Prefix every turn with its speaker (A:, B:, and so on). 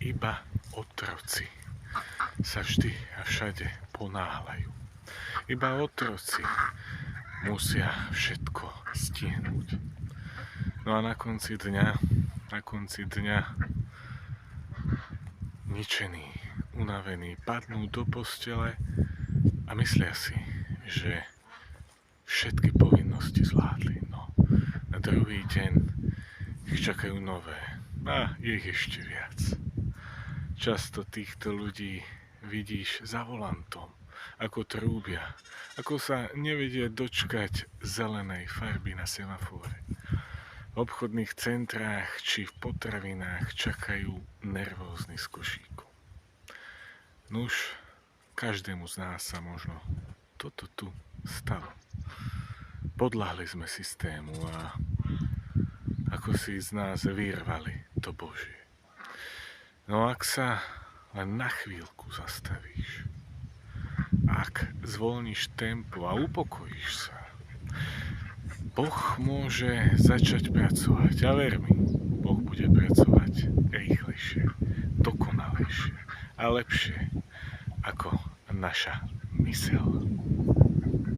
A: Iba otroci sa vždy a všade ponáhľajú. Iba otroci musia všetko stihnúť. No a na konci dňa, ničení, unavení, padnú do postele a myslia si, že všetky povinnosti zvládli. No, na druhý deň ich čakajú nové a je ich ešte viac. Často týchto ľudí vidíš za volantom, ako trúbia, ako sa nevedia dočkať zelenej farby na semafóre. V obchodných centrách či v potravinách čakajú nervózni z košíku. Nuž, každému z nás sa možno toto tu stalo. Podľahli sme systému a ako si z nás vyrvali to Božie. No ak sa len na chvíľku zastavíš, ak zvolníš tempo a upokojíš sa, Boh môže začať pracovať. A ver mi, Boh bude pracovať rýchlejšie, dokonalejšie a lepšie ako naša myseľ.